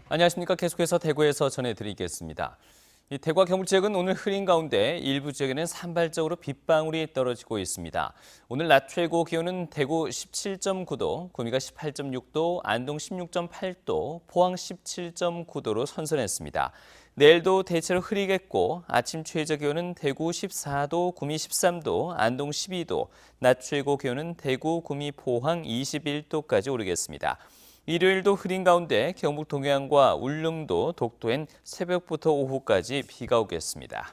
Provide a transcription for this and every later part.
안녕하십니까. 계속해서 대구에서 전해드리겠습니다. 이 대구와 경북 지역은 오늘 흐린 가운데 일부 지역에는 산발적으로 빗방울이 떨어지고 있습니다. 오늘 낮 최고 기온은 대구 17.9도, 구미가 18.6도, 안동 16.8도, 포항 17.9도로 선선했습니다. 내일도 대체로 흐리겠고 아침 최저 기온은 대구 14도, 구미 13도, 안동 12도, 낮 최고 기온은 대구, 구미, 포항 21도까지 오르겠습니다. 일요일도 흐린 가운데 경북 동해안과 울릉도, 독도엔 새벽부터 오후까지 비가 오겠습니다.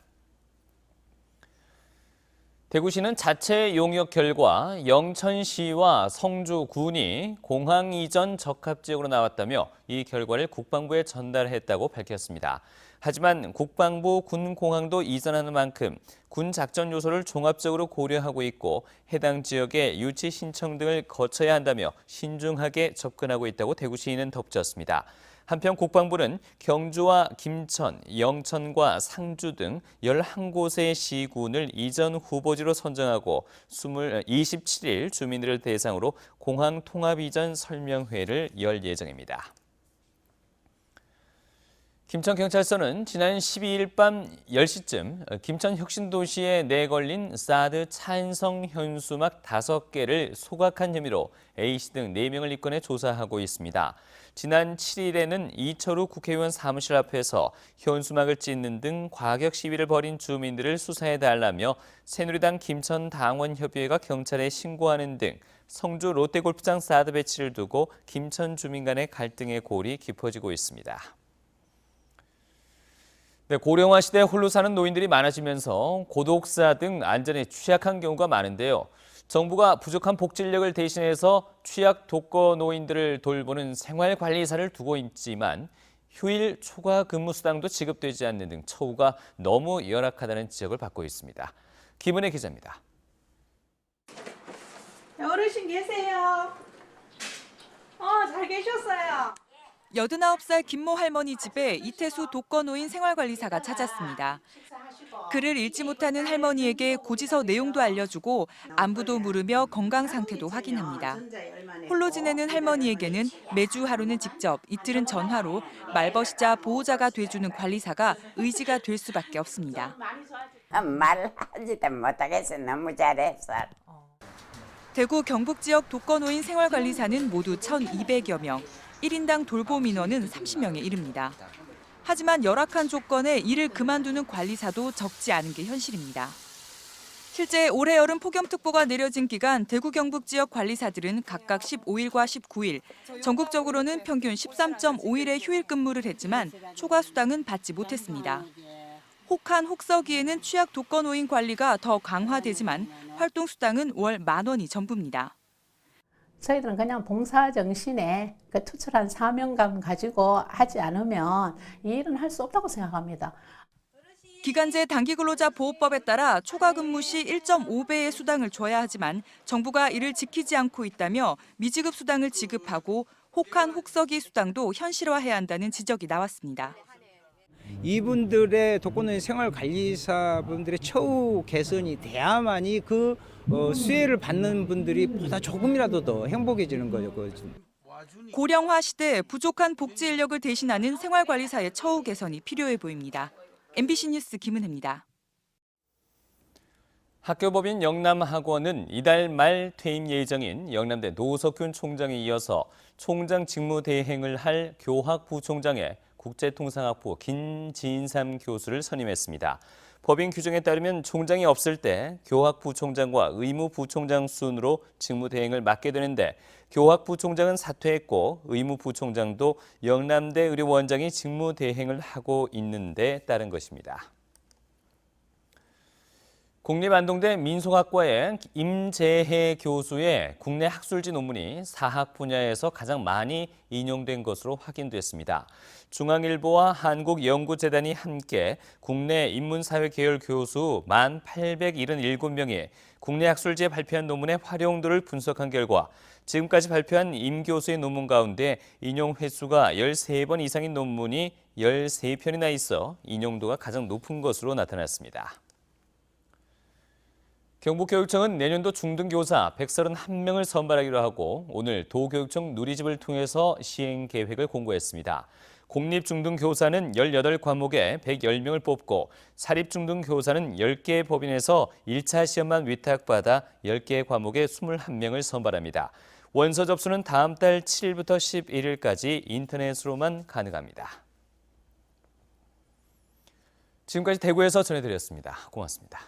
대구시는 자체 용역 결과 영천시와 성주군이 공항 이전 적합지역으로 나왔다며 이 결과를 국방부에 전달했다고 밝혔습니다. 하지만 국방부 군공항도 이전하는 만큼 군 작전 요소를 종합적으로 고려하고 있고 해당 지역의 유치 신청 등을 거쳐야 한다며 신중하게 접근하고 있다고 대구시는 덧붙였습니다. 한편 국방부는 경주와 김천, 영천과 상주 등 11곳의 시군을 이전 후보지로 선정하고 27일 주민들을 대상으로 공항 통합 이전 설명회를 열 예정입니다. 김천경찰서는 지난 12일 밤 10시쯤 김천 혁신도시에 내걸린 사드 차인성 현수막 5개를 소각한 혐의로 A씨 등 4명을 입건해 조사하고 있습니다. 지난 7일에는 이철우 국회의원 사무실 앞에서 현수막을 찢는 등 과격 시위를 벌인 주민들을 수사해달라며 새누리당 김천당원협의회가 경찰에 신고하는 등 성주 롯데골프장 사드 배치를 두고 김천 주민 간의 갈등의 골이 깊어지고 있습니다. 고령화 시대에 홀로 사는 노인들이 많아지면서 고독사 등 안전에 취약한 경우가 많은데요. 정부가 부족한 복지 인력을 대신해서 취약 독거 노인들을 돌보는 생활관리사를 두고 있지만 휴일 초과 근무 수당도 지급되지 않는 등 처우가 너무 열악하다는 지적을 받고 있습니다. 김은혜 기자입니다. 어르신 계세요? 잘 계셨어요. 89살 김모 할머니 집에 이태수 독거노인 생활관리사가 찾았습니다. 글을 읽지 못하는 할머니에게 고지서 내용도 알려주고 안부도 물으며 건강 상태도 확인합니다. 홀로 지내는 할머니에게는 매주 하루는 직접, 이틀은 전화로 말벗이자 보호자가 돼주는 관리사가 의지가 될 수밖에 없습니다. 말하지도 못하겠어. 너무 잘했어. 대구 경북 지역 독거노인 생활관리사는 모두 1,200여 명. 1인당 돌봄 인원은 30명에 이릅니다. 하지만 열악한 조건에 일을 그만두는 관리사도 적지 않은 게 현실입니다. 실제 올해 여름 폭염특보가 내려진 기간 대구 경북 지역 관리사들은 각각 15일과 19일, 전국적으로는 평균 13.5일의 휴일 근무를 했지만 초과 수당은 받지 못했습니다. 혹한 혹서기에는 취약 독거노인 관리가 더 강화되지만 활동 수당은 월 10,000원이 전부입니다. 저희들은 그냥 봉사정신에 투철한 사명감 가지고 하지 않으면 이 일은 할 수 없다고 생각합니다. 기간제 단기근로자 보호법에 따라 초과 근무 시 1.5배의 수당을 줘야 하지만 정부가 이를 지키지 않고 있다며 미지급 수당을 지급하고 혹한 혹서기 수당도 현실화해야 한다는 지적이 나왔습니다. 이분들의 독거노인 생활관리사분들의 처우 개선이 돼야만이 그 수혜를 받는 분들이 보다 조금이라도 더 행복해지는 거죠. 고령화 시대 부족한 복지 인력을 대신하는 생활관리사의 처우 개선이 필요해 보입니다. MBC 뉴스 김은혜입니다. 학교법인 영남학원은 이달 말 퇴임 예정인 영남대 노석균 총장에 이어서 총장 직무대행을 할 교학부총장에 국제통상학부 김진삼 교수를 선임했습니다. 법인 규정에 따르면 총장이 없을 때 교학부총장과 의무부총장 순으로 직무대행을 맡게 되는데 교학부총장은 사퇴했고 의무부총장도 영남대 의료원장이 직무대행을 하고 있는 데 따른 것입니다. 국립안동대 민속학과의 임재해 교수의 국내 학술지 논문이 사학 분야에서 가장 많이 인용된 것으로 확인됐습니다. 중앙일보와 한국연구재단이 함께 국내 인문사회 계열 교수 1,877명이 국내 학술지에 발표한 논문의 활용도를 분석한 결과 지금까지 발표한 임 교수의 논문 가운데 인용 횟수가 13번 이상인 논문이 13편이나 있어 인용도가 가장 높은 것으로 나타났습니다. 경북교육청은 내년도 중등교사 131명을 선발하기로 하고 오늘 도교육청 누리집을 통해서 시행 계획을 공고했습니다. 공립중등교사는 18과목에 110명을 뽑고 사립중등교사는 10개의 법인에서 1차 시험만 위탁받아 10개의 과목에 21명을 선발합니다. 원서 접수는 다음 달 7일부터 11일까지 인터넷으로만 가능합니다. 지금까지 대구에서 전해드렸습니다. 고맙습니다.